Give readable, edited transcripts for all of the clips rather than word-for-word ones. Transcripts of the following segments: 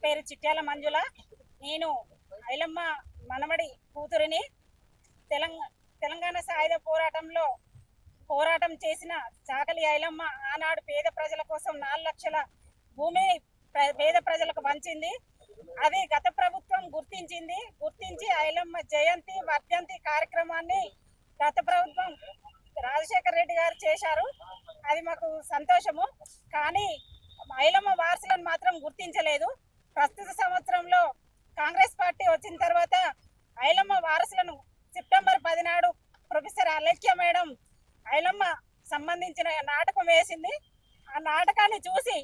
పేరు చిట్యాల మంజుల. నేను ఐలమ్మ మనమడి కూతురిని. తెలంగాణ సాయుధ పోరాటం చేసిన చాకలి ఐలమ్మ ఆనాడు పేద ప్రజల కోసం 4 లక్షల భూమిని పేద ప్రజలకు పంచింది. అది గత ప్రభుత్వం గుర్తించి ఐలమ్మ జయంతి వర్ధంతి కార్యక్రమాన్ని గత ప్రభుత్వం రాజశేఖర రెడ్డి గారు చేశారు. అది మాకు సంతోషము. కానీ ఐలమ్మ వారసులను మాత్రం గుర్తించలేదు. ప్రస్తుత సంవత్సరంలో కాంగ్రెస్ పార్టీ వచ్చిన తర్వాత ఐలమ్మ వారసులను సెప్టెంబర్ 10 నాడు ప్రొఫెసర్ అలేఖ్య మేడం ఐలమ్మ సంబంధించిన నాటకం వేసింది. ఆ నాటకాన్ని చూసి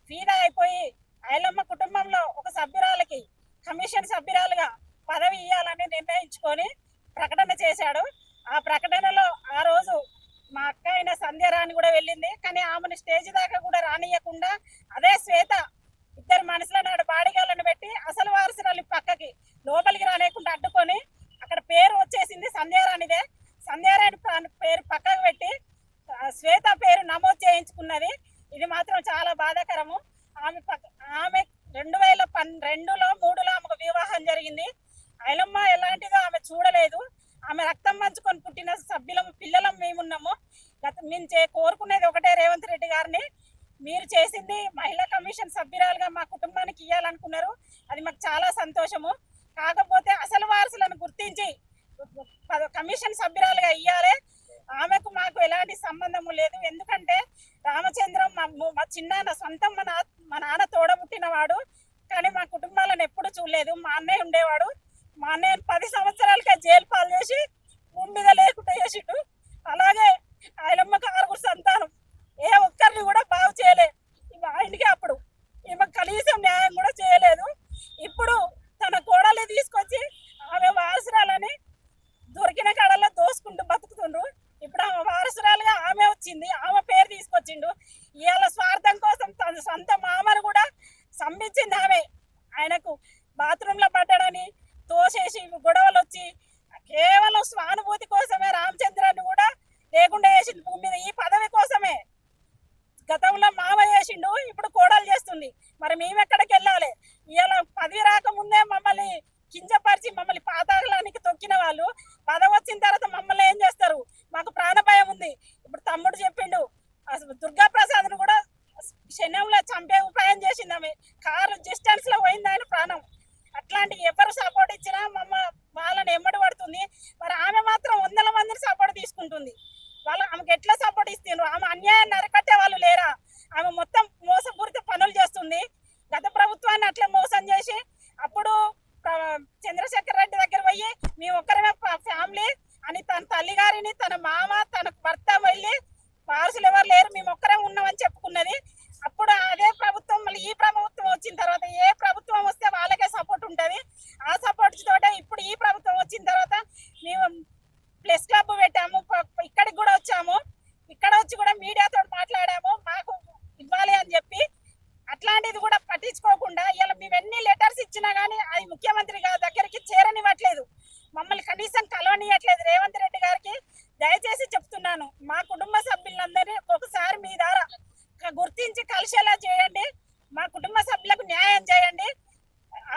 ఫీదా అయిపోయి ఐలమ్మ కుటుంబంలో ఒక సభ్యురాలకి కమిషన్ సభ్యురాలుగా పదవి ఇవ్వాలని నిర్ణయించుకొని ప్రకటన చేశాడు. ఆ ప్రకటనలో ఆ రోజు మా అక్క అయిన సంధ్యారాణి కూడా వెళ్ళింది. కానీ ఆమెను స్టేజ్ దాకా కూడా రానియకుండా అదే శ్వేత ఇద్దరు మనుషుల నాడు బాడిగాళ్ళను పెట్టి అసలు వారసురాలు పక్కకి లోపలికి రానియకుండా అడ్డుకొని అక్కడ పేరు వచ్చేసింది సంధ్యారాణిదే. సంధ్యారాణి పేరు పక్కకు పెట్టి శ్వేత పేరు నమోదు చేయించుకున్నది. ఇది మాత్రం చాలా బాధాకరము. ఆమె 2002లో 3లో ఆమెకు వివాహం జరిగింది. ఐలమ్మ ఎలాంటిదో ఆమె చూడలేదు. ఆమె రక్తం పంచుకొని పుట్టిన పిల్లలం మేమున్నాము. మేము కోరుకునేది ఒకటే, రేవంత్ రెడ్డి గారిని మీరు చేసింది మహిళా కమిషన్ సభ్యురాలుగా మా కుటుంబానికి ఇవ్వాలనుకున్నారు. అది మాకు చాలా సంతోషము. కాకపోతే అసలు వారసులను గుర్తించి కమిషన్ సభ్యురాలుగా ఇవ్వాలి. ఆమెకు మాకు ఎలాంటి సంబంధము లేదు. ఎందుకంటే రామచంద్రం మా చిన్నాన్న సొంతం మా నాన్న తోడబుట్టినవాడు. కానీ మా కుటుంబాలను ఎప్పుడు చూడలేదు. మా అన్నయ్య ఉండేవాడు. మా అన్నయ్య 10 సంవత్సరాలకే జైలు పాలు చేసి భూమి మీద లేకుండా చేసిండు. అలాగే ఐలమ్మకు 6 సంతానం. ఏ ఒక్కరిని కూడా బాగు చేయలే. ఆయనకి అప్పుడు ఈమె కనీసం న్యాయం కూడా చేయలేదు. ఇప్పుడు తన కోడల్ని తీసుకొచ్చి ఆమె వారసురాలని దొరికిన కాడల్లో దోసుకుంటూ బతుకుతుండ్రు. ఇప్పుడు ఆమె వారసురాలుగా ఆమె వచ్చింది. ఆమె పేరు తీసుకొచ్చిండు. ఇవాళ స్వార్థం కోసం తన సొంత మామను కూడా సంపించింది ఆమె. ఆయనకు బాత్రూంలో పడ్డాడని తోసేసి గొడవలు వచ్చి కేవలం స్వానుభూతి కోసమే రామచంద్రాన్ని కూడా లేకుండా చేసింది భూమి మీద. ఈ పదవి కోసమే గతంలో మామ చేసిండు, ఇప్పుడు కోడలు చేస్తుంది. మరి మేమెక్కడికి వెళ్ళాలి? ఇవాళ పదవి రాకముందే మమ్మల్ని కించపరిచి మమ్మల్ని పాతాళానికి తొక్కిన వాళ్ళు పదవి వచ్చిన తర్వాత మమ్మల్ని ఏం చేస్తారు? మాకు ప్రాణభయం ఉంది. ఇప్పుడు తమ్ముడు చెప్పిండు, అసలు దుర్గా ప్రసాద్ను కూడా శనంలో చంపే ఉపాయం చేసింది ఆమె. కారు డిస్టెన్స్ లో పోయింది ఆయన ప్రాణం. అట్లాంటి ఎవరు సపోర్ట్ ఇచ్చినా వాళ్ళని ఎమ్మడి పడుతుంది. మరి ఆమె మాత్రం 100 మందిని సపోర్ట్ తీసుకుంటుంది. ఆమెకు ఎట్లా సపోర్ట్ ఇస్తున్నారు? ఆమె అన్యాయాన్ని అరికట్టే వాళ్ళు లేరా? ఆమె మొత్తం మోసపూరిత పనులు చేస్తుంది. గత ప్రభుత్వాన్ని అట్లా మోసం చేసి అప్పుడు చంద్రశేఖర్ రెడ్డి దగ్గర పోయి మేము ఒక్కరమే ఫ్యామిలీ అని తన తల్లి గారిని, తన మామ, తన భర్త వెళ్ళి వారసులు ఎవరు లేరు, మేము ఒక్కరే ఉన్నామని చెప్పుకున్నది. అప్పుడు అదే ప్రభుత్వం మళ్ళీ ఈ ప్రభుత్వం వచ్చిన తర్వాత ఏ ప్రభుత్వం వస్తే వాళ్ళకే సపోర్ట్ ఉంటుంది. ఆ సపోర్ట్ తోటే ఇప్పుడు ఈ ప్రభుత్వం వచ్చిన తర్వాత మేము ప్లస్ క్లబ్ పెట్టాము. ఇక్కడికి కూడా వచ్చాము. ఇక్కడ వచ్చి కూడా మీడియాతో మాట్లాడాము, మాకు ఇవ్వాలి అని చెప్పి. అట్లాంటిది కూడా పట్టించుకోకుండా ఇలా మేము ఎన్ని లెటర్స్ ఇచ్చినా కానీ అది ముఖ్యమంత్రి గారి దగ్గరికి చేరనివ్వట్లేదు. మమ్మల్ని కనీసం కలవనియట్లేదు. రేవంత్ రెడ్డి గారికి దయచేసి చెప్తున్నాను, మా కుటుంబ సభ్యులందరినీ ఒకసారి మీ ద్వారా గుర్తించి కలిసేలా చేయండి. మా కుటుంబ సభ్యులకు న్యాయం చేయండి.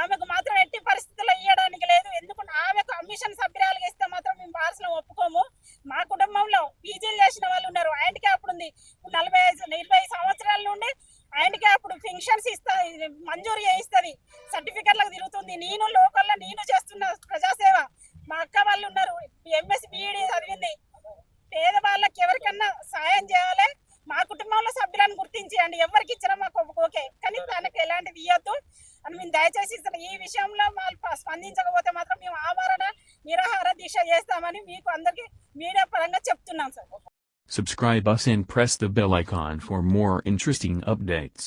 ఆమెకు మాత్రం ఎట్టి పరిస్థితుల్లో ఇవ్వడానికి లేదు. ఎందుకంటే ఆమెకు కమిషన్ సభ్యురాలుగా ఇస్తే మాత్రం మేము వారసులు ఒప్పుకోము. మా కుటుంబంలో పీజీలు చేసిన వాళ్ళు ఉన్నారు. హ్యాండిక్యాప్ ఉంది. 45-20 సంవత్సరాల నుండి హ్యాండిక్యాప్ పెన్షన్స్ మంజూరు చేయిస్తుంది. సర్టిఫికెట్లకు తిరుగుతుంది. నేను లోకల్లో చేస్తున్న ప్రజాసేవ. మా అక్క వాళ్ళు ఉన్నారు, ఎంఎస్ బిఈడి చదివింది. పేదవాళ్ళకి ఎవరికన్నా సాయం చేయాలి. మా కుటుంబంలో సభ్యులను గుర్తించండి. ఎవరికి ఇచ్చినా మాకు ఓకే, కానీ తనకు ఎలాంటిది ఇవ్వద్దు అని మేము దయచేసి ఈ విషయంలో వాళ్ళు స్పందించకపోతే మాత్రం మేము ఆమరణ నిరాహార దీక్ష చేస్తామని మీకు అందరికీ మీడియా పరంగా చెప్తున్నాం sir. Subscribe us and press the bell icon for more interesting updates.